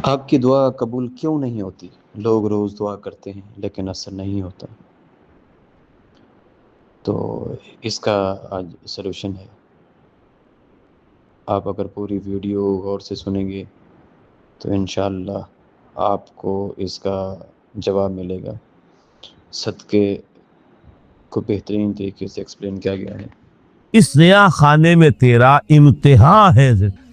آپ کی دعا قبول کیوں نہیں ہوتی؟ لوگ روز دعا کرتے ہیں لیکن اثر نہیں ہوتا۔ تو اس کا آج سلوشن ہے۔ آپ اگر پوری ویڈیو غور سے سنیں گے تو انشاءاللہ آپ کو اس کا جواب ملے گا۔ صدقے کو بہترین طریقے سے ایکسپلین کیا گیا ہے۔ اس نیا خانے میں تیرا امتحان ہے۔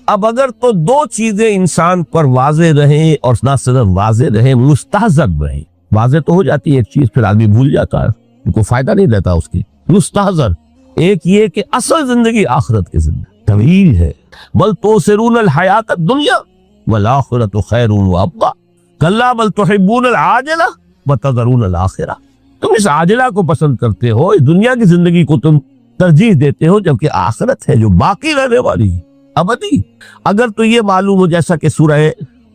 اب اگر تو دو چیزیں انسان پر واضح رہیں، اور نہ صرف واضح رہیں، مستحضر رہیں۔ واضح تو ہو جاتی ہے ایک چیز، پھر آدمی بھول جاتا ہے، کوئی فائدہ نہیں رہتا اس کی۔ مستحضر ایک یہ کہ اصل زندگی آخرت کی زندگی طویل ہے۔ بل توسرون الحیات الدنیا والآخرۃ خیر وابقیٰ کلا بل تحبون العاجلہ وتذرون الآخرہ۔ تم اس عاجلہ کو پسند کرتے ہو، اس دنیا کی زندگی کو تم ترجیح دیتے ہو، جبکہ آخرت ہے جو باقی رہنے والی ہے، ابدی۔ اگر تو یہ معلوم ہو، جیسا کہ سورہ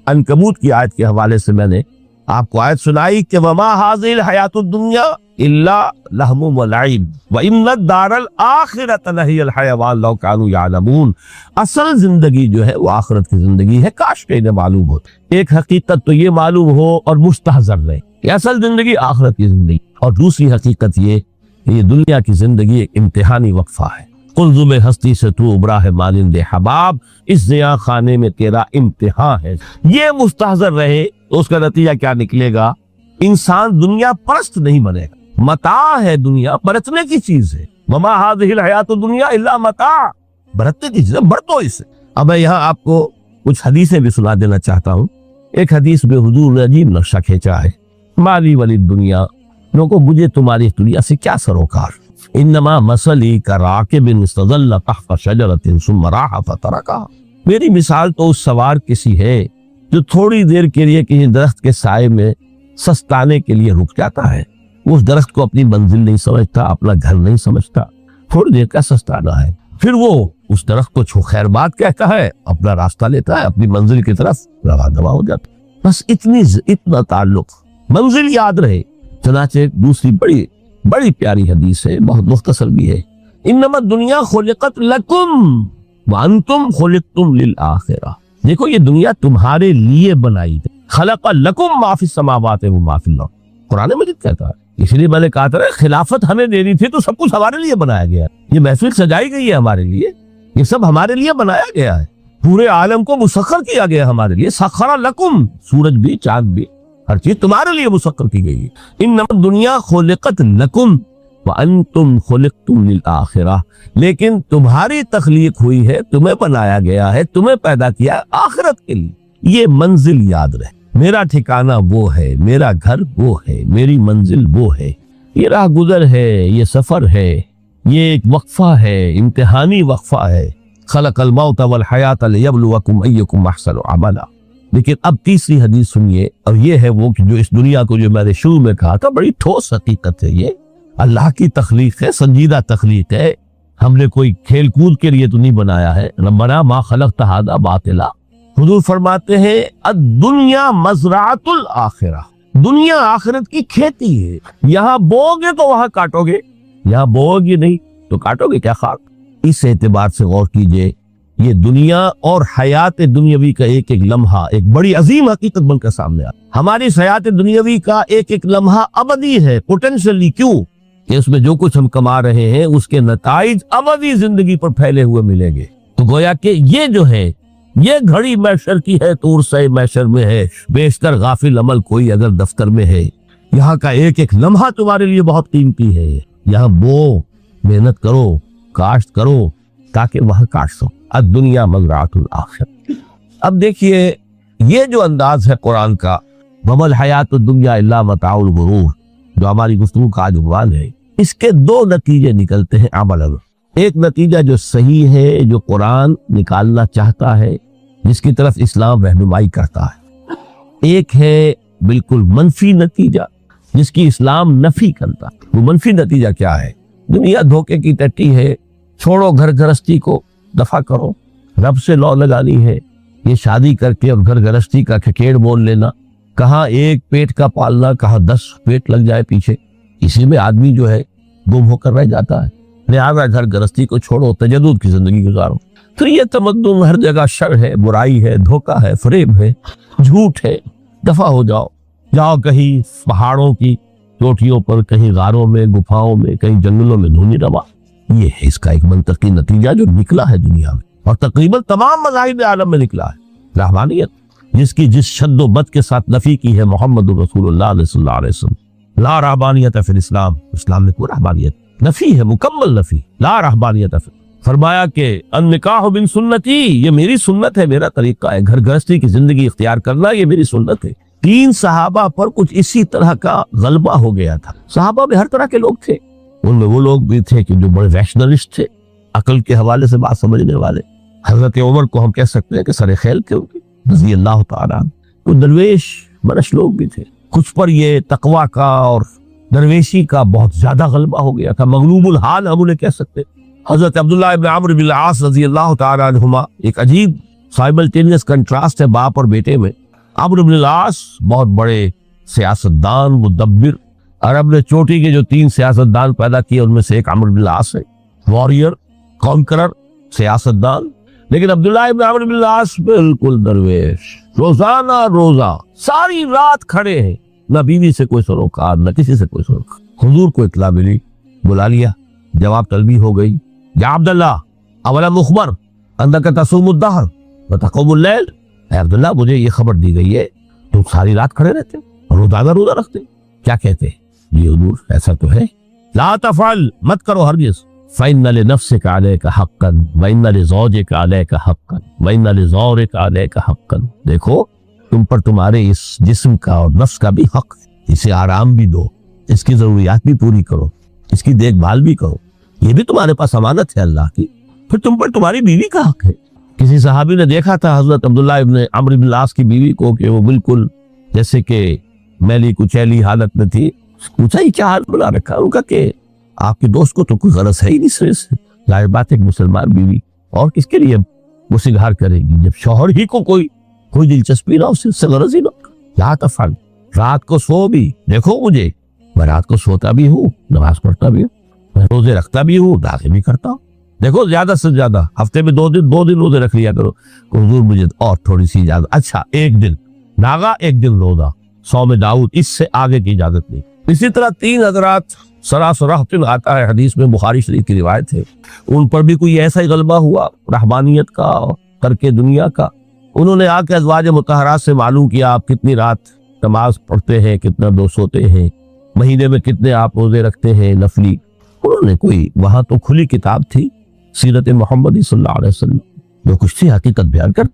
عنکبوت کی آیت کے حوالے سے میں نے آپ کو آیت سنائی کہ وما هذه الحیات الدنیا الا لہو ولعب وان الدار الاخرۃ لہی الحیوان لو کانوا یعلمون۔ اصل زندگی جو ہے وہ آخرت کی زندگی ہے، کاش کہ انہیں معلوم ہو۔ ایک حقیقت تو یہ معلوم ہو اور مستحضر رہے کہ اصل زندگی آخرت کی زندگی، اور دوسری حقیقت یہ دنیا کی زندگی ایک امتحانی وقفہ ہے۔ قلزم ہستی سے تو ابراہ مانند حباب، اس نیا خانے میں تیرا امتحان ہے۔ یہ مستحضر رہے تو اس کا نتیجہ کیا نکلے گا؟ انسان دنیا پرست نہیں بنے گا۔ متاع ہے دنیا، برتنے کی چیز ہے۔ وما هذه الحیات الدنیا الا متاع، برتنے کی چیز ہے، برتو اسے۔ اب میں یہاں آپ کو کچھ حدیثیں بھی سنا دینا چاہتا ہوں۔ ایک حدیث میں حضور نے عجیب نقشہ کھینچا ہے۔ مالی ولی دنیا، لوگوں مجھے تمہاری دنیا سے کیا سروکار؟ انما مثلی کراکب استظل تحت شجرۃ ثم راح فترکها۔ میری مثال تو اس سوار کسی ہے جو تھوڑی دیر کے لیے کسی درخت کے سائے میں سستانے کے لیے رک جاتا ہے۔ اس درخت کو اپنی منزل نہیں سمجھتا، اپنا گھر نہیں سمجھتا، تھوڑی دیر کا سستانا ہے، پھر وہ اس درخت کو چھو خیر بات کہتا ہے، اپنا راستہ لیتا ہے، اپنی منزل کی طرف رواں ہو جاتا ہے۔ بس اتنا تعلق، منزل یاد رہے۔ چنانچہ ایک دوسری بڑی پیاری حدیث ہے، بہت مختصر بھی ہے۔ انما الدنیا خلقت لکم وانتم خلقتم للآخرہ۔ دیکھو یہ دنیا تمہارے لیے بنائی گئی۔ خلق لکم ما فی السماوات و ما فی الارض، قرآن مجید کہتا ہے۔ اس لیے میں نے کہا تھا خلافت ہمیں دینی تھی تو سب کچھ ہمارے لیے بنایا گیا ہے۔ یہ محفل سجائی گئی ہے ہمارے لیے، یہ سب ہمارے لیے بنایا گیا ہے، پورے عالم کو مسخر کیا گیا ہمارے لیے۔ سخر لکم، سورج بھی، چاند بھی، ہر چیز تمہارے لیے مسخر کی گئی ہے۔ انما الدنیا خلقت لکم وانتم خلقتم للآخرہ، لیکن تمہاری تخلیق ہوئی ہے، تمہیں بنایا گیا ہے، تمہیں پیدا کیا آخرت کے لیے۔ یہ منزل یاد رہے، میرا ٹھکانہ وہ ہے، میرا گھر وہ ہے، میری منزل وہ ہے، یہ راہ گزر ہے، یہ سفر ہے، یہ ایک وقفہ ہے، امتحانی وقفہ ہے۔ خلق الموت والحیات لیبلوکم ایکم احسن عملا۔ لیکن اب تیسری حدیث سنیے، اور یہ ہے وہ کہ جو اس دنیا کو، جو میں نے شروع میں کہا تھا، بڑی ٹھوس حقیقت ہے، یہ اللہ کی تخلیق ہے، سنجیدہ تخلیق ہے۔ ہم نے کوئی کھیل کود کے لیے تو نہیں بنایا ہے۔ ربنا ما خلقت ھذا باطلا۔ حضور فرماتے ہیں الدنیا مزرعۃ الآخرہ، دنیا آخرت کی کھیتی ہے۔ یہاں بو گے تو وہاں کاٹو گے، یہاں بو گے نہیں تو کاٹو گے کیا خاک؟ اس اعتبار سے غور کیجئے، یہ دنیا اور حیات دنیاوی کا ایک ایک لمحہ ایک بڑی عظیم حقیقت بن کر سامنے آتا۔ ہماری حیات دنیاوی کا ایک ایک لمحہ ابدی ہے، پوٹینشلی۔ کیوں کہ اس میں جو کچھ ہم کما رہے ہیں اس کے نتائج ابدی زندگی پر پھیلے ہوئے ملیں گے۔ تو گویا کہ یہ جو ہے، یہ گھڑی محشر کی ہے، طور سے محشر میں ہے، بیشتر غافل عمل کوئی اگر دفتر میں ہے۔ یہاں کا ایک ایک لمحہ تمہارے لیے بہت قیمتی ہے۔ یہاں بو، محنت کرو، کاشت کرو، تاکہ وہاں کاٹ سو۔ الدنیا مزرعۃ الآخرہ۔ اب دیکھیے یہ جو انداز ہے قرآن کا، وما الحیات الدنیا الا متاع الغرور، جو ہماری گفتگو کا آج عنوان ہے، اس کے دو نتیجے نکلتے ہیں عملاً۔ ایک نتیجہ جو صحیح ہے، جو قرآن نکالنا چاہتا ہے، جس کی طرف اسلام رہنمائی کرتا ہے۔ ایک ہے بالکل منفی نتیجہ، جس کی اسلام نفی کرتا ہے۔ وہ منفی نتیجہ کیا ہے؟ دنیا دھوکے کی ٹٹی ہے، چھوڑو گھر گرہستی کو، دفع کرو، رب سے لو لگانی ہے۔ یہ شادی کر کے اور گھر گرہستی کا کھکیڑ بول لینا، کہاں ایک پیٹ کا پالنا، کہاں 10 پیٹ لگ جائے پیچھے، اسی میں آدمی جو ہے گم ہو کر رہ جاتا ہے۔ لہٰذا گھر گرہستی کو چھوڑو، تجدد کی زندگی گزارو۔ پھر یہ تمدن ہر جگہ شر ہے، برائی ہے، دھوکہ ہے، فریب ہے، جھوٹ ہے، دفع ہو جاؤ، جاؤ کہیں پہاڑوں کی چوٹیوں پر، کہیں غاروں میں، گفاؤں میں، کہیں جنگلوں میں دھونی روا۔ یہ ہے اس کا ایک منطقی نتیجہ جو نکلا ہے دنیا میں، اور تقریباً تمام مذاہب عالم میں نکلا ہے۔ رحمانیت جس کی جس شد و بد کے ساتھ نفی کی ہے محمد رسول اللہ صلی اللہ علیہ وسلم، لا رحمانیت فی الاسلام، اسلام میں کوئی رحمانیت نفی ہے، مکمل نفی، لا رحمانیت فی۔ فرمایا کہ النکاح من سنتی، یہ میری سنت ہے، میرا طریقہ ہے، گھر گرہستی کی زندگی اختیار کرنا یہ میری سنت ہے۔ 3 صحابہ پر کچھ اسی طرح کا غلبہ ہو گیا تھا۔ صحابہ میں ہر طرح کے لوگ تھے، ان میں وہ لوگ بھی تھے کہ جو بڑے ریشنلسٹ تھے، عقل کے حوالے سے بات سمجھنے والے۔ حضرت عمر کو ہم کہہ سکتے ہیں کہ سر خیل تھے ان کے، رضی اللہ تعالیٰ عنہ۔ کچھ درویش برش لوگ بھی تھے، کچھ پر یہ تقویٰ کا اور درویشی کا بہت زیادہ غلبہ ہو گیا تھا، مغلوب الحال ہم انہیں کہہ سکتے۔ حضرت عبداللہ ابن عمرو بن العاص رضی اللہ تعالیٰ عنہما، ایک عجیب سائملٹینیس کنٹراسٹ ہے باپ اور بیٹے میں۔ عمرو بن العاص بہت بڑے سیاستدان، مدبر، عرب نے چوٹی کے جو 3 سیاستدان پیدا کیے ان میں سے ایک عمرو بن العاص ہے، وارئر، کانکرر، سیاستدان۔ لیکن عبداللہ ابن عمرو بن العاص بالکل درویش، روزانہ روزہ ساری رات کھڑے ہیں، نہ بیوی سے کوئی سروکار، نہ کسی سے کوئی سروکار۔ حضور کو اطلاع ملی، بلا لیا، جواب طلبی ہو گئی، یا عبداللہ اولم اخبر انک تصوم الدہر وتقوم اللیل، اے عبداللہ مجھے یہ خبر دی گئی ہے تم ساری رات کھڑے رہتے اور روزانہ روزہ رکھتے، کیا کہتے ہیں؟ جی حضور ایسا تو ہے۔ لا تفعل، مت کرو ہرگز، فإن لنفسك عليك حقا وإن لزوجك عليك حقا وإن لزورك عليك حقا، دیکھو تم پر تمہارے اس جسم کا اور نفس کا بھی حق ہے، اسے آرام بھی دو، اس کی ضروریات بھی پوری کرو، اس کی دیکھ بھال بھی کرو، یہ بھی تمہارے پاس امانت ہے اللہ کی۔ پھر تم پر تمہاری بیوی کا حق ہے۔ کسی صحابی نے دیکھا تھا حضرت عبداللہ ابن عمرو بن العاص کی بیوی کو کہ وہ بالکل جیسے کہ میلی کچیلی حالت میں تھی، پوچھا یہ کیا حال بنا رکھا؟ ان کا کہ آپ کے دوست کو تو کوئی غرض ہے ہی نہیں سرے سے، ظاہر بات ہے مسلمان بیوی اور کس کے لیے وہ سنگھار کرے گی جب شوہر ہی کو کوئی دلچسپی نہ، اس سے غرض ہی نہ۔ لا تفعل، رات کو سو بھی، دیکھو مجھے میں رات کو سوتا بھی ہوں، نماز پڑھتا بھی ہوں، میں روزے رکھتا بھی ہوں، داغے بھی کرتا ہوں، دیکھو زیادہ سے زیادہ ہفتے میں 2 دن روزے رکھ لیا کرو، حضور مجھے اور تھوڑی سی اجازت، اچھا 1 دن ناغا 1 دن روزہ، صوم داؤد، اس سے آگے کی اجازت نہیں۔ اسی طرح 3 حضرات سراسرہتن آتا ہے حدیث میں، بخاری شریف کی روایت ہے، ان پر بھی کوئی ایسا ہی غلبہ ہوا رحمانیت کا اور ترک دنیا کا۔ انہوں نے آ کے ازواج مطہرات سے معلوم کیا آپ کتنی رات نماز پڑھتے ہیں، کتنا دو سوتے ہیں، مہینے میں کتنے آپ روزے رکھتے ہیں نفلی۔ انہوں نے کوئی، وہاں تو کھلی کتاب تھی سیرت محمدی صلی اللہ علیہ وسلم، جو کچھ تھی حقیقت بیان کر۔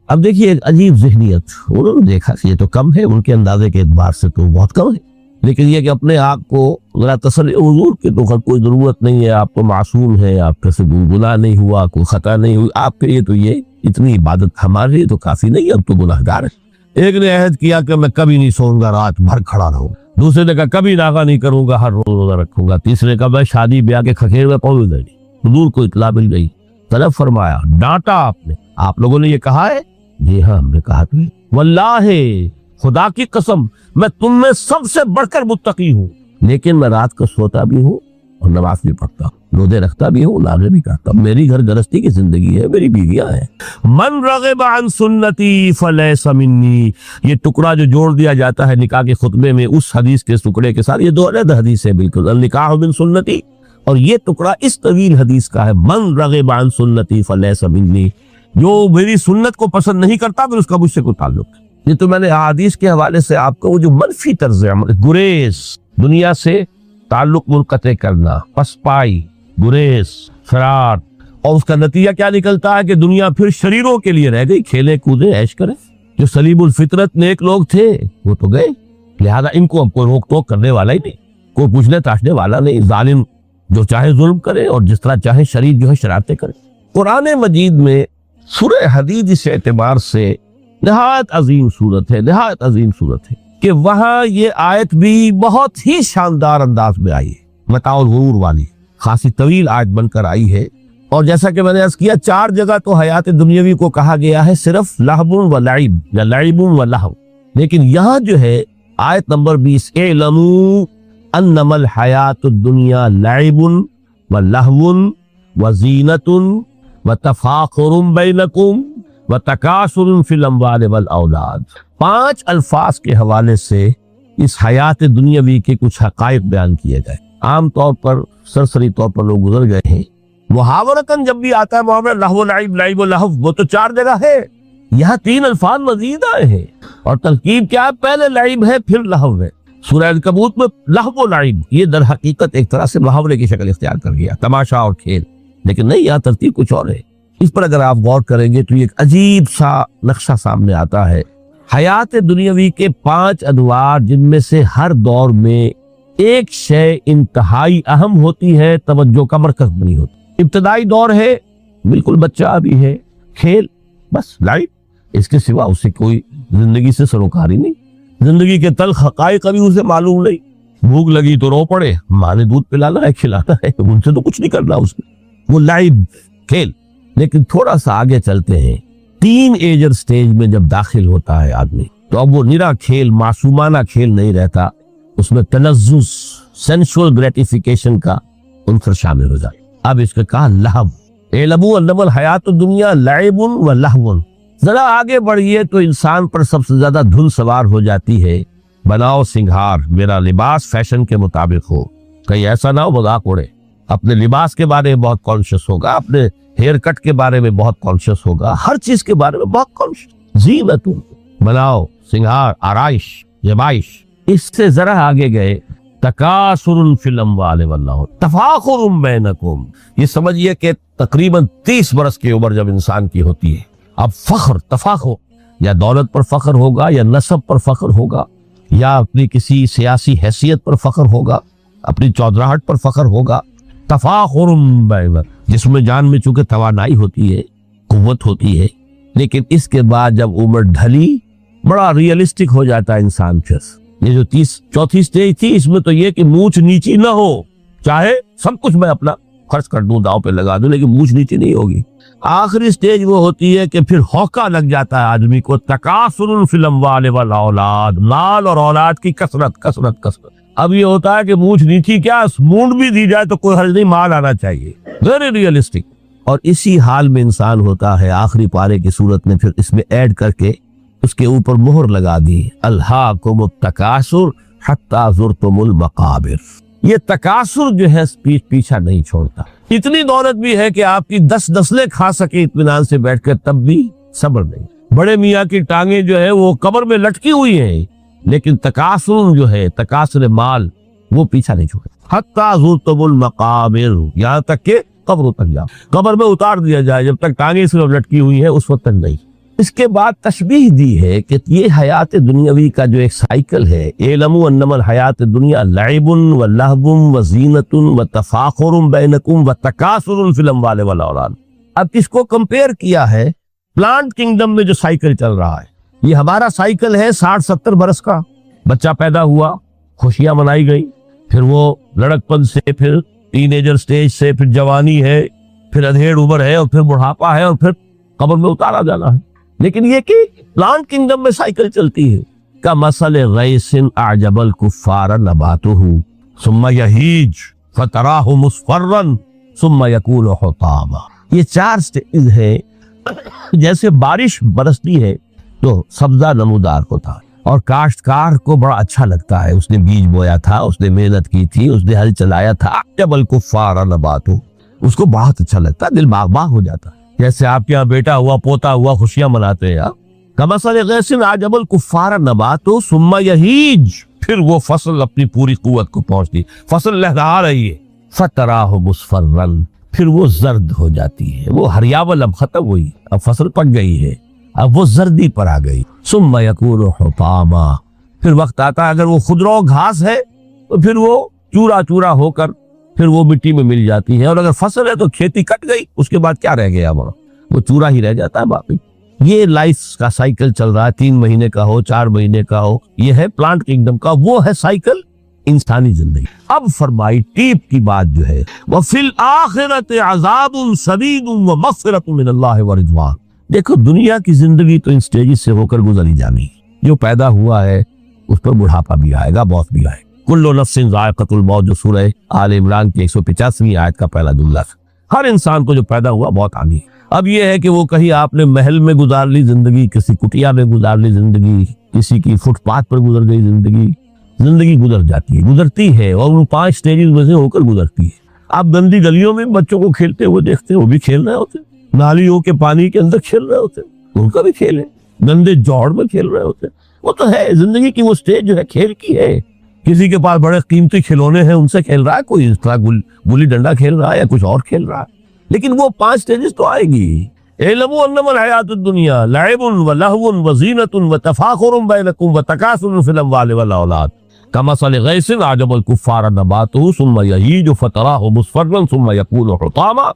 اب دیکھیے ایک عجیب ذہنیت، انہوں نے دیکھا کہ یہ تو کم ہے، ان کے اندازے کے اعتبار سے تو بہت کم ہے، لیکن یہ کہ اپنے آپ کو ذرا تسلی، حضور کی تو کوئی ضرورت نہیں ہے، آپ تو معصوم ہیں، آپ سے گناہ نہیں ہوا، کوئی خطا نہیں ہوئی، آپ کے لیے تو یہ اتنی عبادت ہمارے لیے تو کافی نہیں، اب تو گناہ گار ہے۔ ایک نے عہد کیا کہ میں کبھی نہیں سوؤں گا، رات بھر کھڑا رہوں، دوسرے نے کہا کبھی ناغا نہیں کروں گا، ہر روز روزہ رکھوں گا، تیسرے نے کہا میں شادی بیاہ کے کھکھیر میں پہنچ گئی۔ حضور کو اطلاع مل گئی، طلب فرمایا، ڈانٹا آپ نے، آپ لوگوں نے یہ کہا ہے؟ جی ہاں ہم نے کہا تمہیں، واللہ خدا کی قسم میں تم میں سب سے بڑھ کر متقی ہوں، لیکن میں رات کو سوتا بھی ہوں اور نماز بھی پڑھتا ہوں، روزے رکھتا بھی ہوں، ناغے بھی کرتا ہوں، میری گھر گرہستی کی زندگی ہے، میری بیویاں ہیں۔ من رغب عن سنتی فلیس منی، یہ ٹکڑا جو جوڑ دیا جاتا ہے نکاح کے خطبے میں اس حدیث کے ٹکڑے کے ساتھ، یہ 2 علیحدہ حدیث ہے بالکل، النکاح من سنتی، اور یہ ٹکڑا اس طویل حدیث کا ہے، من رغب عن سنتی فلیس منی، جو میری سنت کو پسند نہیں کرتا پھر اس کا مجھ سے کوئی تعلق نہیں۔ یہ تو میں نے احادیث کے حوالے سے آپ کو وہ جو منفی طرز عمل، گریز، دنیا سے تعلق منقطع کرنا، پسپائی، گریز، فرار، اور اس کا نتیجہ کیا نکلتا ہے کہ دنیا پھر شریروں کے لیے رہ گئی، کھیلے کودے عیش کرے۔ جو سلیم الفطرت نیک لوگ تھے وہ تو گئے، لہذا ان کو اب کوئی روک ٹوک کرنے والا ہی نہیں، کوئی پوچھنے تاشنے والا نہیں، ظالم جو چاہے ظلم کرے اور جس طرح چاہے شریر جو ہے شرارتیں کرے۔ قرآن مجید میں سورہ حدید اس اعتبار سے نہایت عظیم صورت ہے، نہایت عظیم صورت ہے کہ وہاں یہ آیت بھی بہت ہی شاندار انداز میں آئی ہے، متاع الغرور والی، خاصی طویل آیت بن کر آئی ہے، اور جیسا کہ میں نے عرض کیا 4 جگہ تو حیات دنیاوی کو کہا گیا ہے صرف لہو و لعب یا لعب و لہو، لیکن یہاں جو ہے آیت نمبر 20، اعلموا انما الحیات الدنیا لعب و لہو و زینت وتفاخر بینکم وتکاثر فی الاموال والاولاد۔ 5 الفاظ کے حوالے سے اس حیات دنیاوی کے کچھ حقائق بیان کیے گئے۔ عام طور پر سرسری طور پر لوگ گزر گئے ہیں۔ محاورتاً جب بھی آتا ہے محاورہ لہو و لعب، لعب و لہو، وہ تو 4 جگہ ہے، یہاں 3 الفاظ مزید آئے ہیں، اور ترکیب کیا ہے؟ پہلے لعب ہے پھر لہو ہے۔ سورہ عنکبوت میں لہو و لعب یہ در حقیقت ایک طرح سے محاورے کی شکل اختیار کر گیا، تماشا اور کھیل، لیکن نہیں، یہاں ترتیب کچھ اور ہے۔ اس پر اگر آپ غور کریں گے تو یہ ایک عجیب سا نقشہ سامنے آتا ہے۔ حیات دنیاوی کے 5 ادوار، جن میں سے ہر دور میں ایک شے انتہائی اہم ہوتی ہے، توجہ کا مرکز بنی ہوتی۔ ابتدائی دور ہے، بالکل بچہ ابھی ہے، کھیل، بس لائف، اس کے سوا اسے کوئی زندگی سے سروکاری نہیں، زندگی کے تلخ حقائق ابھی اسے معلوم نہیں۔ بھوک لگی تو رو پڑے، ماں نے دودھ پلانا ہے، کھلانا ہے، ان سے تو کچھ نہیں کرنا اس نے، وہ لائف، کھیل۔ لیکن تھوڑا سا آگے چلتے ہیں، 3 ایجر سٹیج میں جب داخل ہوتا ہے آدمی، تو اب وہ نرا کھیل، معصومانہ کھیل نہیں رہتا، اس میں تلذذ، سینشول گریٹیفیکیشن کا عنصر شامل ہو جاتا۔ اب اس کا کہا لہو، اعلموا انما الحیات الدنیا لعب و لہو۔ ذرا آگے بڑھیے تو انسان پر سب سے زیادہ دھن سوار ہو جاتی ہے، بناؤ سنگھار، میرا لباس فیشن کے مطابق ہو، کہیں ایسا نہ ہو مذاق اڑے۔ اپنے لباس کے بارے میں بہت کانشیس ہوگا، اپنے ہیئر کٹ کے بارے میں بہت کانشیس ہوگا، ہر چیز کے بارے میں بہت کانشیس۔ زینت، بناؤ سنگھار، آرائش، جمائش۔ اس سے ذرا آگے گئے، تکاثر فی الاموال والاولاد، تفاخر بینکم۔ یہ سمجھیے کہ تقریباً 30 برس کی عمر جب انسان کی ہوتی ہے، اب فخر، تفاخر، یا دولت پر فخر ہوگا، یا نسب پر فخر ہوگا، یا اپنی کسی سیاسی حیثیت پر فخر ہوگا، اپنی چودراہٹ پر فخر ہوگا۔ تفاخر بینکم، جس میں جان میں چونکہ توانائی ہوتی ہے، قوت ہوتی ہے، لیکن اس کے بعد جب عمر ڈھلی، بڑا ریئلسٹک ہو جاتا ہے انسان۔ پھر یہ جو 4تھی سٹیج تھی، اس میں تو یہ کہ مونچھ نیچی نہ ہو، چاہے سب کچھ میں اپنا خرچ کر دوں، داؤ پہ لگا دوں، لیکن مونچھ نیچی نہیں ہوگی۔ آخری سٹیج وہ ہوتی ہے کہ پھر ہوکا لگ جاتا ہے آدمی کو، تکاثر فی الاموال والاولاد، مال اور اولاد کی کثرت کثرت کثرت۔ اب یہ ہوتا ہے کہ مونچھ نیچی کیا، مونڈ بھی دی جائے تو کوئی حرج نہیں، مال آنا چاہیے، ویری ریئلسٹک۔ اور اسی حال میں انسان ہوتا ہے آخری پارے کی صورت میں، پھر اس میں ایڈ کر کے اس کے اوپر مہر لگا دی، الہاکم التکاثر حتی زرتم المقابر۔ یہ تکاثر جو ہے پیچھا نہیں چھوڑتا، اتنی دولت بھی ہے کہ آپ کی 10 نسلیں کھا سکے اطمینان سے بیٹھ کر، تب بھی صبر نہیں۔ بڑے میاں کی ٹانگیں جو ہے وہ قبر میں لٹکی ہوئی ہیں، لیکن تکاثر جو ہے، تکاثر مال، وہ پیچھا نہیں چھوڑے۔ حتی زرتم المقابر، یہاں تک کہ قبر تک جاؤ، قبر میں اتار دیا جائے، جب تک ٹانگیں صرف لٹکی ہوئی ہیں اس وقت تک نہیں۔ اس کے بعد تشبیہ دی ہے کہ یہ حیات دنیاوی کا جو ایک سائیکل ہے، اعلموا انما الحیات الدنیا لعب و لہو و زینت و تفاخر بینکم و تکاثر فی الاموال والاولاد۔ اب اس کو کمپیئر کیا ہے پلانٹ کنگڈم میں جو سائیکل چل رہا ہے۔ یہ ہمارا سائیکل ہے 60-70 برس کا، بچہ پیدا ہوا، خوشیاں منائی گئی، پھر وہ لڑکپن سے، پھر ٹین ایجر سٹیج سے، پھر جوانی ہے، پھر ادھیڑ عمر ہے، اور پھر بڑھاپا ہے، اور پھر قبر میں اتارا جانا ہے۔ لیکن یہ کہ پلانٹ کنگڈم میں سائیکل چلتی ہے، کمثل غیث اعجب الکفار نباتہ ثم یہیج فتراہ مصفرا ثم یکون حطاما۔ یہ 4 سٹیج ہے۔ جیسے بارش برستی ہے تو سبزہ نمودار ہوتا ہے، اور کاشتکار کو بڑا اچھا لگتا ہے، اس نے بیج بویا تھا، اس نے محنت کی تھی، اس نے ہل چلایا تھا، اعجب الکفار نباتہ، اس کو بہت اچھا لگتا ہے، دل باغ باغ ہو جاتا ہے۔ جیسے آپ کے یہاں بیٹا ہوا، پوتا ہوا، خوشیاں مناتے ہیں آپ۔ کمثل غیث اعجب الکفار نباتہ ثم یہیج، پھر وہ فصل اپنی پوری قوت کو پہنچتی، فصل لہلہا رہی ہے، فتراہ مصفرا، پھر وہ زرد ہو جاتی ہے، وہ ہریاول اب ختم ہوئی، اب فصل پک گئی ہے، اب وہ زردی پر آ گئی۔ ثم یکون حطاما، پھر وقت آتا ہے، اگر وہ خضرو گھاس ہے تو پھر وہ چورا چورا ہو کر پھر وہ مٹی میں مل جاتی ہے، اور اگر فصل ہے تو کھیتی کٹ گئی، اس کے بعد کیا رہ گیا وہاں، وہ چورا ہی رہ جاتا ہے باقی۔ یہ لائف کا سائیکل چل رہا ہے، 3 مہینے کا ہو، 4 مہینے کا ہو، یہ ہے پلانٹ کنگڈم کا، وہ ہے سائیکل انسانی زندگی۔ اب فرمائی ٹیپ کی بات جو ہے، وَفِي الْآخِرَةِ عَذَابٌ شَدِيدٌ وَمَغْفِرَةٌ مِّنَ اللَّهِ وَرِضْوَانٌ۔ دیکھو دنیا کی زندگی تو ان سٹیجز سے ہو کر گزری جانی، جو پیدا ہوا ہے اس پر بڑھاپا بھی آئے گا، موت بھی آئے گا۔ کل نفس ذائقۃ الموت، جو سورہ آل عمران کی 185ویں آیت کا پہلا جملہ ہے۔ ہر انسان کو جو پیدا ہوا موت آنی ہے۔ اب یہ ہے کہ وہ کہیں آپ نے محل میں گزار لی زندگی، کسی کٹیا میں گزار لی زندگی، کسی کی فٹ پاتھ پر گزر گئی زندگی، زندگی گزر جاتی ہے، گزرتی ہے، اور وہ 5 سٹیجز میں سے ہو کر گزرتی ہے۔ آپ گندی گلیوں میں بچوں کو کھیلتے ہوئے دیکھتے ہیں، وہ بھی کھیل رہے ہوتے ہیں، نالیوں کے پانی کے اندر کھیل رہے ہوتے ہیں، ان کا بھی کھیل ہے، گندے جوڑ میں کھیل رہے ہوتے ہیں۔ وہ تو ہے زندگی کی وہ سٹیج جو ہے کھیل کی ہے۔ کسی کے پاس بڑے قیمتی کھلونے ہیں، ان سے کھیل رہا ہے، کوئی اس طرح گلی ڈنڈا کھیل رہا ہے یا کچھ اور کھیل رہا ہے، لیکن وہ 5 سٹیجز تو آئے گی۔ اعلموا انما الحیات الدنیا لعب ولہو وزینۃ وتفاخر بینکم وتکاثر فی الاموال والاولاد کمثل غیث اعجب الکفار نباتہ ثم یہیج فتراہ مصفرا ثم یکون حطاما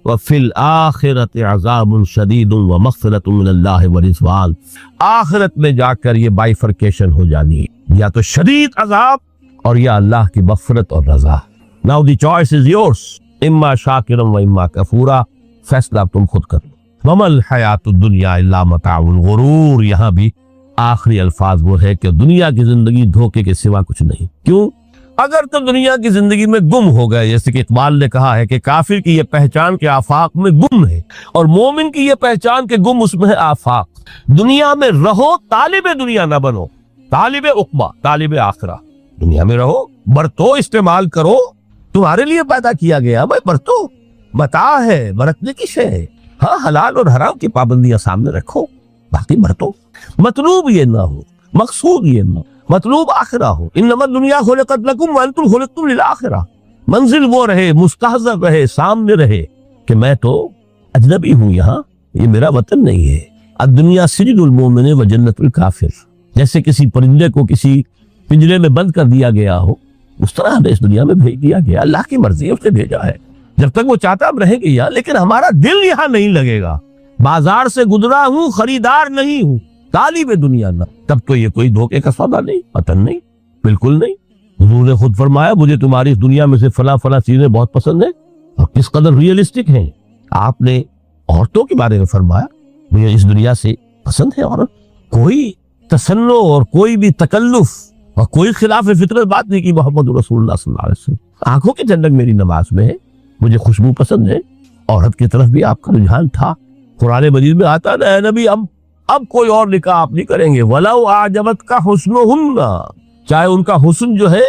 وفی الآخرۃ عذاب شدید ومغفرۃ من اللہ ورضوان۔ آخرت میں جا کر یہ بائیفرکیشن ہو جانی ہے، یا تو شدید عذاب اور یا اللہ کی مغفرت اور رضا۔ Now the choice is yours، اما شاکرا و اما کفورا، فیصلہ تم خود کر لو۔ وما الحیات الدنیا الا متاع الغرور، یہاں بھی آخری الفاظ وہ ہے کہ دنیا کی زندگی دھوکے کے سوا کچھ نہیں۔ کیوں؟ اگر تو دنیا کی زندگی میں گم ہو گئے، جیسے کہ اقبال نے کہا ہے کہ کافر کی یہ پہچان کے آفاق میں گم ہے، اور مومن کی یہ پہچان کے گم اس میں ہے آفاق۔ دنیا میں رہو، طالب دنیا نہ بنو، طالب عقبہ، طالب آخرہ۔ دنیا میں رہو، برتو، استعمال کرو، تمہارے لیے پیدا کیا گیا، بھائی برتو، متاع ہے، برتنے کی شے ہے۔ ہاں، حلال اور حرام کی پابندیاں سامنے رکھو، باقی برتو۔ مطلوب یہ نہ ہو، مقصود یہ نہ ہو، مطلوب آخرہ ہو۔ انما الدنیا خلقت لکم وانتم خلقتم للآخرہ۔ منزل وہ رہے، مستحضر رہے، سامنے رہے کہ میں تو اجنبی ہوں، یہاں یہ میرا وطن نہیں ہے۔ الدنیا سجن المومن و جنت الکافر، جیسے کسی پرندے کو کسی پنجرے میں بند کر دیا گیا ہو، اس طرح ہمیں اس دنیا میں بھیج دیا گیا، اللہ کی مرضی ہے، اس نے بھیجا ہے۔ جب تک وہ چاہتا ہم رہیں گے یہاں، لیکن ہمارا دل یہاں نہیں لگے گا۔ بازار سے گزرا ہوں، خریدار نہیں ہوں، طالب دنیا نہ، تب تو یہ کوئی دھوکے کا سودا نہیں، وطن نہیں، بالکل نہیں۔ حضور نے خود فرمایا مجھے تمہاری اس دنیا میں سے فلاں فلاں چیزیں بہت پسند ہیں، اور کس قدر ریئلسٹک ہیں۔ آپ نے عورتوں کے بارے میں فرمایا مجھے اس دنیا سے پسند ہے عورت، کوئی تصنع اور کوئی بھی تکلف اور کوئی خلاف فطرت بات نہیں کی محمد رسول اللہ صلی اللہ علیہ وسلم۔ آنکھوں کی ٹھنڈک میری نماز میں ہے، مجھے خوشبو پسند ہے، عورت کی طرف بھی آپ کا رجحان تھا۔ قرآن مجید میں آتا ہے اے نبی اب کوئی اور نکاح آپ نہیں کریں گے، وَلَوْ أَعْجَبَتْكَ حُسْنُهُنَّ، چاہے ان کا حسن جو ہے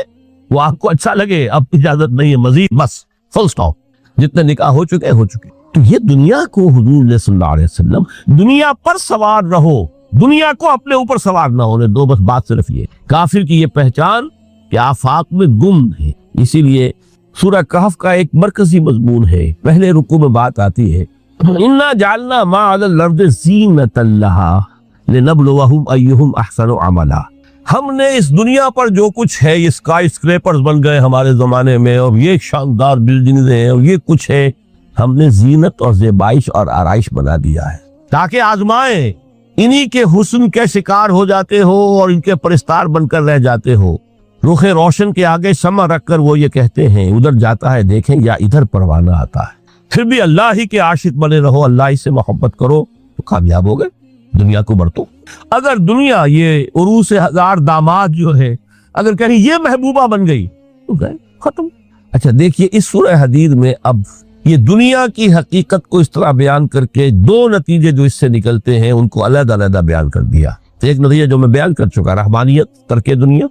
وہ آپ کو اچھا لگے، اب اجازت نہیں ہے مزید، بس فل سٹاپ، جتنے نکاح ہو چکے ہو چکے۔ تو یہ دنیا کو حضور نے صلی اللہ علیہ وسلم دنیا پر سوار رہو، دنیا کو اپنے اوپر سوار نہ ہونے دو، بس بات صرف یہ۔ کافر کی یہ پہچان کہ آفاق میں گم ہے، اسی لیے سورہ کہف کا ایک مرکزی مضمون ہے، پہلے رکوع میں بات آتی ہے اِنَّا جَعَلْنَا مَا عَلَى الْأَرْضِ زِینَةً لَهَا لِنَبْلُوَهُمْ أَيُّهُمْ أَحْسَنُ عَمَلًا۔ ہم نے اس دنیا پر جو کچھ ہے، یہ اسکائی اسکریپرز بن گئے ہمارے زمانے میں، اور یہ شاندار بلڈنگز ہیں، اور یہ کچھ ہے، ہم نے زینت اور زیبائش اور آرائش بنا دیا ہے تاکہ آزمائیں، انہی کے حسن کے شکار ہو جاتے ہو اور ان کے پرستار بن کر رہ جاتے ہو۔ رخ روشن کے آگے شمع رکھ کر وہ یہ کہتے ہیں ادھر جاتا ہے دیکھیں یا ادھر پروانہ آتا ہے۔ پھر بھی اللہ ہی کے عاشق بنے رہو، اللہ ہی سے محبت کرو تو کامیاب ہو گئے۔ دنیا کو برتو۔ اگر دنیا یہ عروس 1000 داماد جو ہے اگر کہیں یہ محبوبہ بن گئی تو گئے، ختم۔ اچھا دیکھیے اس سورہ حدید میں اب یہ دنیا کی حقیقت کو اس طرح بیان کر کے 2 نتیجے جو اس سے نکلتے ہیں ان کو علیحدہ علیحدہ بیان کر دیا۔ ایک نتیجہ جو میں بیان کر چکا، رحمانیت، ترک دنیا،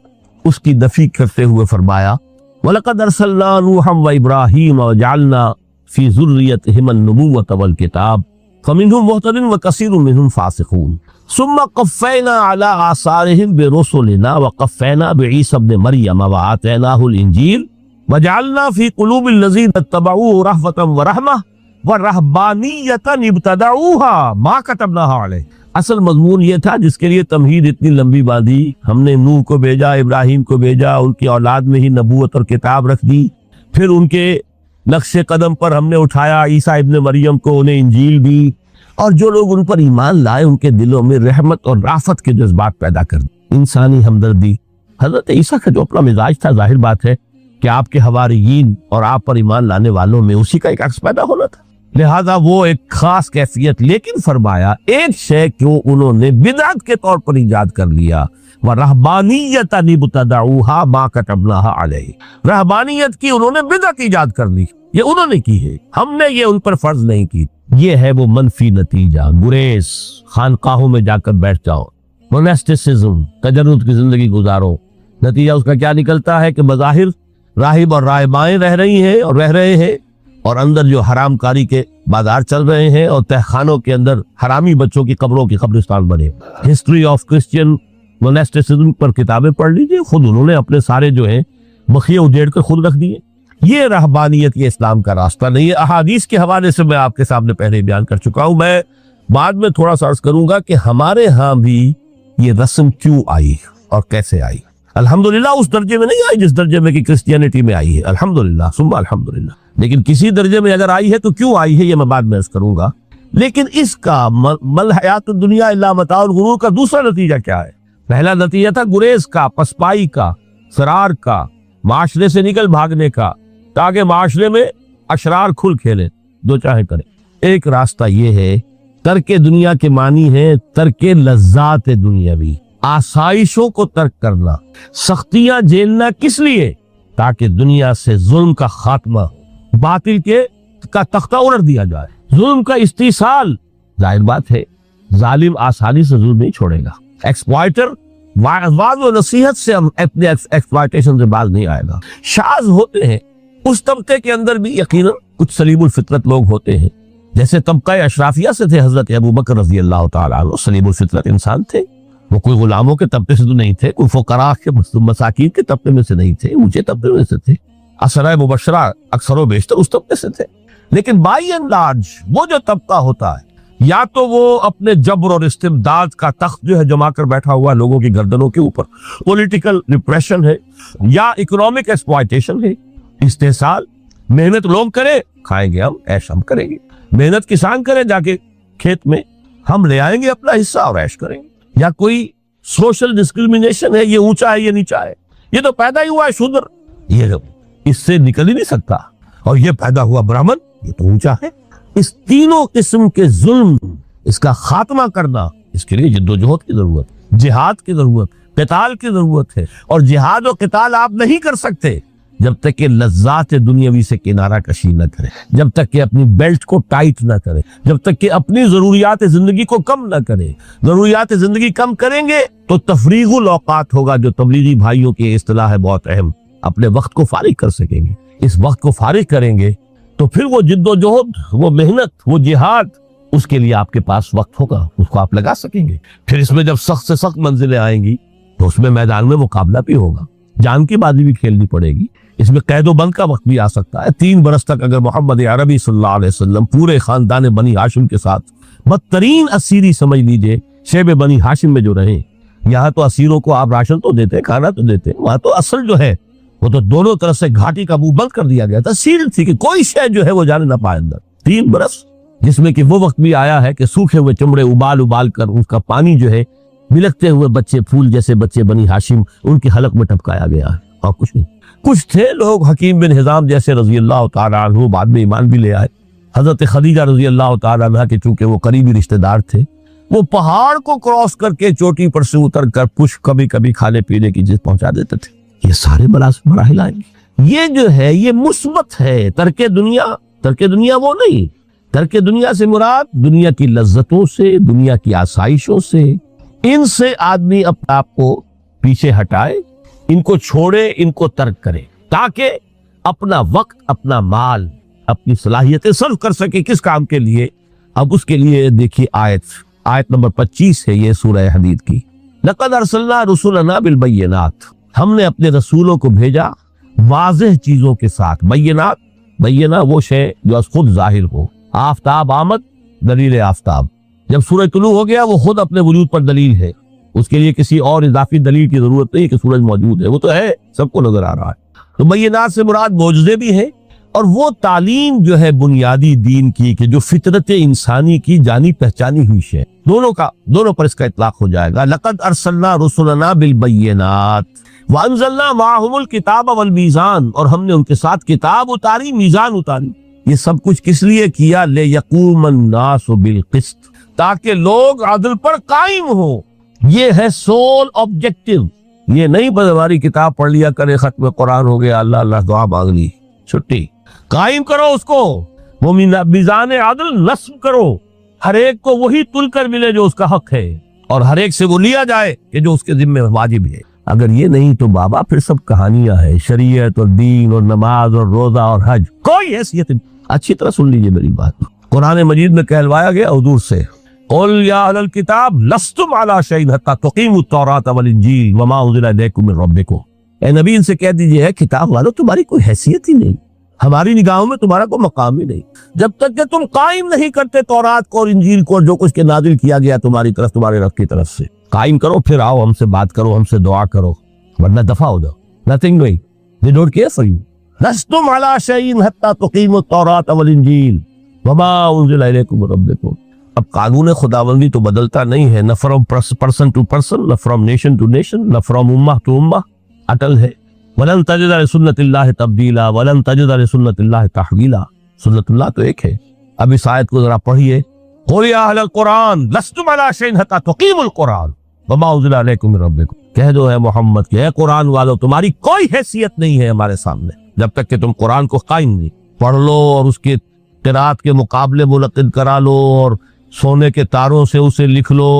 اس کی نفی کرتے ہوئے فرمایا وَلَقَدْ أَرْسَلْنَا نُوحًا وَإِبْرَاهِيمَ وَجَعَلْنَا فِي ذُرِّيَّتِهِمَا النُّبُوَّةَ وَالْكِتَابَ فَمِنْهُمْ مُهْتَدٍ وَكَثِيرٌ مِّنْهُمْ فَاسِقُونَ ثُمَّ قَفَّيْنَا عَلَىٰ آثَارِهِمْ بِرُسُلِنَا وَقَفَّيْنَا بِعِيسَى ابْنِ مَرْيَمَ وَآتَيْنَاهُ الْإِنجِيلَ وَجَعَلْنَا فِي قُلُوبِ الَّذِينَ اتَّبَعُوهُ رَأْفَةً وَرَحْمَةً وَرَهْبَانِيَّةً ابْتَدَعُوهَا مَا كَتَبْنَاهَا عَلَيْهِمْ۔ اصل مضمون یہ تھا جس کے لیے تمہید اتنی لمبی باندھی، ہم نے نوح کو بھیجا، ابراہیم کو بھیجا، ان کی اولاد میں ہی نبوت اور کتاب رکھ دی، پھر ان کے نقش قدم پر ہم نے اٹھایا عیسیٰ ابن مریم کو، انہیں انجیل دی، اور جو لوگ ان پر ایمان لائے ان کے دلوں میں رحمت اور رافت کے جذبات پیدا کر دی، انسانی ہمدردی۔ حضرت عیسیٰ کا جو اپنا مزاج تھا، ظاہر بات ہے کہ آپ کے حواریین اور آپ پر ایمان لانے والوں میں اسی کا ایک عکس پیدا ہونا تھا۔ لہذا وہ ایک خاص کیفیت، لیکن فرمایا ایک شے کو انہوں نے بدعت کے طور پر ایجاد کر لیا، وَرَهْبَانِيَّةً ابْتَدَعُوهَا مَا كَتَبْنَاهَا عَلَيْهِ، رہبانیت کی انہوں نے بدعت ایجاد کر لی، یہ انہوں نے کی ہے، ہم نے یہ ان پر فرض نہیں کی۔ یہ ہے وہ منفی نتیجہ، گریز، خانقاہوں میں جا کر بیٹھ جاؤ، موناسٹسزم، تجرد کی زندگی گزارو، نتیجہ اس کا کیا نکلتا ہے کہ بظاہر راہب اور راہبائیں رہ رہی ہیں اور رہ رہے ہیں، اور اندر جو حرام کاری کے بازار چل رہے ہیں، اور تہخانوں کے اندر حرامی بچوں کی قبروں کی قبرستان بنے۔ ہسٹری آف کرسچین موناسٹسزم پر کتابیں پڑھ لیجیے، خود انہوں نے اپنے سارے جو ہیں بخیے اجیڑ کر خود رکھ دیے۔ یہ رہبانیت، یہ اسلام کا راستہ نہیں ہے۔ احادیث کے حوالے سے میں آپ کے سامنے پہلے بیان کر چکا ہوں، میں بعد میں تھوڑا سا عرض کروں گا کہ ہمارے ہاں بھی یہ رسم کیوں آئی اور کیسے آئی۔ الحمدللہ اس درجے میں نہیں آئی جس درجے میں کہ کرسچینٹی میں آئی ہے، الحمدللہ ثم الحمدللہ، لیکن کسی درجے میں اگر آئی ہے تو کیوں آئی ہے یہ میں بعد میں عرض کروں گا۔ لیکن اس کا مل حیات الدنیا الا متاع الغرور کا دوسرا نتیجہ کیا ہے؟ پہلا نتیجہ تھا گریز کا، پسپائی کا، فرار کا، معاشرے سے نکل بھاگنے کا، تاکہ معاشرے میں اشرار کھل کھیلیں، جو چاہے کریں۔ ایک راستہ یہ ہے، ترک دنیا کے معنی ہے ترک لذات دنیاوی، آسائشوں کو ترک کرنا، سختیاں جھیلنا، کس لیے؟ تاکہ دنیا سے ظلم کا خاتمہ، باطل کا تختہ الٹ دیا جائے، ظلم کا استیصال۔ ظاہر بات ہے ظالم آسانی سے ظلم نہیں چھوڑے گا، ایکسپلائٹر وعظ و نصیحت سے اپنے ایکسپلائٹیشن سے باز نہیں آئے گا۔ شاذ ہوتے ہیں اس طبقے کے اندر بھی، یقیناً کچھ سلیم الفطرت لوگ ہوتے ہیں، جیسے طبقہ اشرافیہ سے تھے حضرت ابوبکر رضی اللہ تعالیٰ عنہ، سلیم الفطرت انسان تھے، وہ کوئی غلاموں کے طبقے سے تو نہیں تھے، کوئی فقراء کے مساکین کے طبقے میں سے نہیں تھے، اونچے طبقے میں سے تھے، عشرہ مبشرہ اکثر و بیشتر اس طبقے سے تھے۔ لیکن بائی اینڈ لارج وہ جو طبقہ ہوتا ہے، یا تو وہ اپنے جبر اور استبداد کا تخت جو ہے جما کر بیٹھا ہوا ہے لوگوں کی گردنوں کے اوپر، پولیٹیکل ریپریشن ہے، یا اکنامک ایکسپلائٹیشن ہے، استحصال۔ محنت لوگ کریں، کھائیں گے ہم، عیش ہم کریں گے، محنت کسان کریں جا کے کھیت میں، ہم لے آئیں گے اپنا حصہ اور عیش کریں گے۔ یا کوئی سوشل ڈسکریمنیشن ہے، یہ اونچا ہے یہ نیچا ہے، یہ تو پیدا ہی ہوا ہے شودر، یہ اس سے نکل ہی نہیں سکتا، اور یہ پیدا ہوا برہمن، یہ تو اونچا ہے۔ اس تینوں قسم کے ظلم، اس کا خاتمہ کرنا، اس کے لیے جدوجہد کی ضرورت، جہاد کی ضرورت، قتال کی ضرورت ہے، اور جہاد و قتال آپ نہیں کر سکتے جب تک کہ لذات دنیاوی سے کنارہ کشی نہ کرے، جب تک کہ اپنی بیلٹ کو ٹائٹ نہ کرے، جب تک کہ اپنی ضروریات زندگی کو کم نہ کرے۔ ضروریات زندگی کم کریں گے تو تفریغ الاوقات ہوگا، جو تبلیغی بھائیوں کی اصطلاح ہے بہت اہم، اپنے وقت کو فارغ کر سکیں گے۔ اس وقت کو فارغ کریں گے تو پھر وہ جد و جہد، وہ محنت، وہ جہاد، اس کے لیے آپ کے پاس وقت ہوگا، اس کو آپ لگا سکیں گے۔ پھر اس میں جب سخت سے سخت منزلیں آئیں گی تو اس میں میدان میں مقابلہ بھی ہوگا، جان کی بازی بھی کھیلنی پڑے گی، اس میں قید و بند کا وقت بھی آ سکتا ہے۔ 3 برس تک اگر محمد عربی صلی اللہ علیہ وسلم پورے خاندان بنی ہاشم کے ساتھ بدترین اسیری سمجھ لیجئے شیب بنی ہاشم میں جو رہے، یہاں تو اسیروں کو آپ راشن تو دیتے، کھانا تو دیتے، وہاں تو اصل جو ہے وہ تو دونوں طرف سے گھاٹی کا منہ بند کر دیا گیا تھا، سیل تھی کہ کوئی شے جو ہے وہ جانے نہ پائے اندر۔ 3 برس، جس میں کہ وہ وقت بھی آیا ہے کہ سوکھے ہوئے چمڑے ابال کر اس کا پانی جو ہے بلکتے ہوئے بچے، پھول جیسے بچے بنی ہاشم، ان کی حلق میں ٹپکایا گیا ہے، اور کچھ نہیں۔ کچھ تھے لوگ، حکیم بن حزام جیسے رضی اللہ تعالیٰ عنہ، بعد میں ایمان بھی لے آئے۔ حضرت خدیجہ رضی اللہ تعالیٰ عنہ کے چونکہ وہ قریبی رشتہ دار تھے، وہ پہاڑ کو کراس کر کے چوٹی پر سے اتر کر پش کبھی کبھی کھانے پینے کی چیز پہنچا دیتے تھے۔ یہ سارے مراحل آئیں گے۔ یہ جو ہے یہ مثبت ہے۔ ترک دنیا وہ نہیں، ترک دنیا سے مراد دنیا کی لذتوں سے، دنیا کی آسائشوں سے، ان سے آدمی اپنے آپ کو پیچھے ہٹائے، ان کو چھوڑے، ان کو ترک کرے، تاکہ اپنا وقت، اپنا مال، اپنی صلاحیتیں صرف کر سکے۔ کس کام کے لیے؟ اب اس کے لیے دیکھیے آیت نمبر 25 ہے یہ سورہ حدید کی۔ لقد ارسلنا رسلنا بالبینات، ہم نے اپنے رسولوں کو بھیجا واضح چیزوں کے ساتھ۔ بینہ وہ شے جو از خود ظاہر ہو۔ آفتاب آمد، دلیل آفتاب، جب سورج طلوع ہو گیا وہ خود اپنے وجود پر دلیل ہے، اس کے لیے کسی اور اضافی دلیل کی ضرورت نہیں کہ سورج موجود ہے، وہ تو ہے، سب کو نظر آ رہا ہے۔ تو بینات سے مراد معجزے بھی ہیں، اور وہ تعلیم جو ہے بنیادی دین کی کہ جو فطرت انسانی کی جانی پہچانی ہوئی ہے، دونوں پر اس کا اطلاق ہو جائے گا۔ لقد ارسلنا رسلنا بالبینات وانزلنا معهم الکتاب والمیزان، اور ہم نے ان کے ساتھ کتاب اتاری، میزان اتاری۔ یہ سب کچھ کس لیے کیا؟ لیقوم الناس بالقسط، تاکہ لوگ عدل پر قائم ہوں. یہ ہے سول آبجیکٹو. یہ نہیں بس ہماری کتاب پڑھ لیا کرے، ختم قرآن ہو گیا، اللہ اللہ دعا مانگ لی، چھٹی. قائم کرو اس کو، وہ میزان عدل نصب کرو، ہر ایک کو وہی تل کر ملے جو اس کا حق ہے، اور ہر ایک سے وہ لیا جائے کہ جو اس کے ذمہ واجب ہے. اگر یہ نہیں تو بابا پھر سب کہانیاں ہیں، شریعت اور دین اور نماز اور روزہ اور حج کوئی حیثیت نہیں. اچھی طرح سن لیجئے میری بات. قرآن مجید میں کہلوایا گیا حضور سے، قل یا اہل الکتاب لستم علی شیء حتی تقیموا التوراۃ والانجیل وما انزل الیکم من ربکم. اے نبی ان سے کہہ دیجئے کتاب والو تمہاری کوئی حیثیت ہی نہیں، ہماری نگاہوں میں تمہارا کوئی مقام ہی نہیں جب تک کہ تم قائم نہیں کرتے تورات کو اور انجیل کو، جو کچھ کے نازل کیا گیا تمہاری طرف، تمہارے رب کی طرف سے. قائم کرو، پھر آؤ ہم سے بات کرو، ہم سے دعا کرو، ورنہ دفع ہو جاؤ. Nothing doing, they don't care for you. لستم علی شیء حتی تقیموا التوراۃ والانجیل وما انزل الیکم من ربکم. اب قانون خداوندی تو بدلتا نہیں ہے، نہ فرام پرسن ٹو پرسن، نہ فرام نیشن ٹو نیشن، نہ فرام امہ ٹو امہ، اٹل ہے. وَلَن تَجِدَ لِسُنَّتِ اللَّهِ تَبْدِيلًا وَلَن تَجِدَ لِسُنَّتِ اللَّهِ تَحْوِيلًا. سنت اللہ تو ایک ہے. اب اس آیت کو ذرا پڑھیے، قُلْ يَا أَهْلَ الْقُرْآنِ لَسْتُمْ عَلَىٰ شَيْءٍ حَتَّىٰ تُقِيمُوا الْقُرْآنَ وَمَا أُنزِلَ إِلَيْكُم مِّن رَّبِّكُم. کہہ دو اے محمد کہ اے قرآن والو تمہاری کوئی حیثیت نہیں ہے ہمارے سامنے جب تک کہ تم قرآن کو قائم نہیں پڑھ لو اور اس کے قرات کے مقابلے منعقد کرا لو اور سونے کے تاروں سے اسے لکھ لو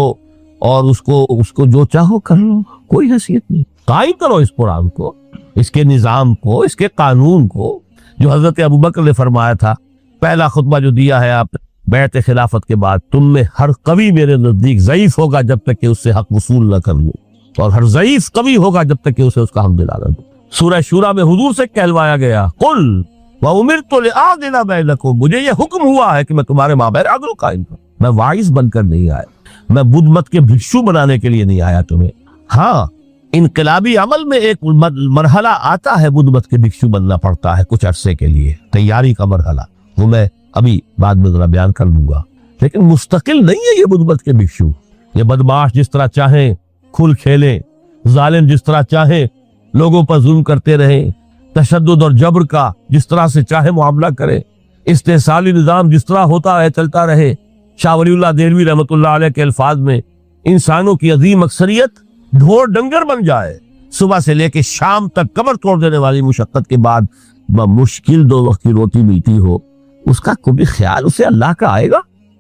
اور اس کو جو چاہو کر لو. کوئی حیثیت نہیں. قائم کرو اس قرآن کو، اس کے نظام کو، اس کے قانون کو، جو حضرت ابوبکر نے فرمایا تھا پہلا خطبہ جو دیا ہے آپ بیعت خلافت کے بعد، تم میں ہر قوی میرے نزدیک ضعیف ہوگا جب تک کہ اس سے حق وصول نہ کر لوں، اور ہر ضعیف قوی ہوگا جب تک کہ اسے اس کا حق دلا نہ دوں. سورہ شورا میں حضور سے کہلوایا گیا، قل وَأُمِرْتُ لِأَعْدِلَ بَيْنَكُمْ، مجھے یہ حکم ہوا ہے کہ میں تمہارے مابین عدل قائم کروں. میں واعظ بن کر نہیں آیا، میں بدھ مت کے بھکشو بنانے کے لیے نہیں آیا تمہیں. ہاں انقلابی عمل میں ایک مرحلہ آتا ہے، بدھ مت کے بھکشو بننا پڑتا ہے کچھ عرصے کے لیے، تیاری کا مرحلہ، وہ میں ابھی بعد میں ذرا بیان کر لوں گا. لیکن مستقل نہیں ہے یہ بدھ مت کے بھکشو. یہ بدماش جس طرح چاہیں کھل کھیلیں، ظالم جس طرح چاہیں لوگوں پر ظلم کرتے رہیں، تشدد اور جبر کا جس طرح سے چاہے معاملہ کرے، استحصالی نظام جس طرح ہوتا ہے چلتا رہے. شاہ ولی اللہ دہلوی رحمۃ اللہ علیہ کے الفاظ میں، انسانوں کی عظیم اکثریت ڈھور ڈنگر بن جائے، صبح سے لے کے شام تک کمر توڑ دینے والی مشقت کے بعد مشکل 2 وقت کی روٹی ملتی ہو، اس کا کبھی خیال اسے اللہ کا آئے گا؟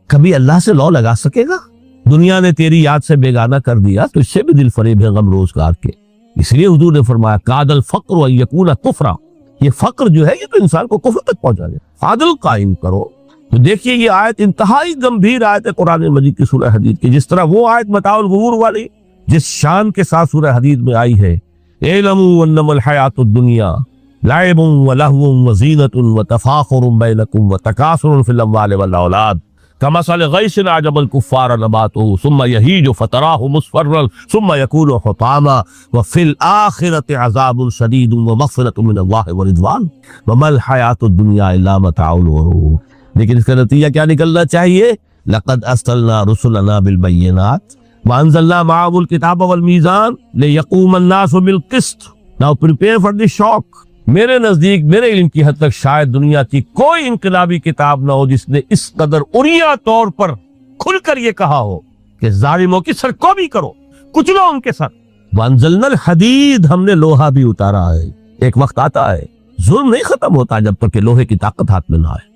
کبھی اللہ سے لو لگا سکے گا؟ دنیا نے تیری یاد سے بیگانہ کر دیا تو اس سے بھی دل فریب ہے غم روزگار کے. اس لیے حضور نے فرمایا کاد الفقر ان یکون کفرا، یہ فقر جو ہے یہ تو انسان کو کفر تک پہنچا دے. عدل قائم کرو. تو دیکھیے یہ آیت انتہائی گمبھیر آیت ہے قرآن مجید کی سورہ حدید کی. جس طرح وہ آیت متاع الغرور والی جس شان کے ساتھ سورہ حدید میں آئی ہے، اعلموا انما الحیات الدنیا لعب ولہو وزینۃ وتفاخر بینکم وتکاثر فی الاموال والاولاد کمثل غیث اعجب الکفار نباتہ ثم یہیج فتراہ مصفرا ثم یکون حطاما وفی الآخرۃ عذاب شدید ومغفرۃ من اللہ ورضوان وما الحیات الدنیا الا متاع الغرور. لیکن اس کا نتیجہ کیا نکلنا چاہیے؟ لقد ارسلنا رسلنا بالبینات وانزلنا معهم الکتاب والمیزان لیقوم الناس بالقسط. Now prepare for the shock. میرے نزدیک میرے علم کی حد تک شاید دنیا کی کوئی انقلابی کتاب نہ ہو جس نے اس قدر عریاں طور پر کھل کر یہ کہا ہو کہ ظالموں کی سرکوبی کرو، کچلو ان کے سر. وانزلنا الحدید، ہم نے لوہا بھی اتارا ہے. ایک وقت آتا ہے ظلم نہیں ختم ہوتا جب تک کہ لوہے کی طاقت ہاتھ میں نہ آئے.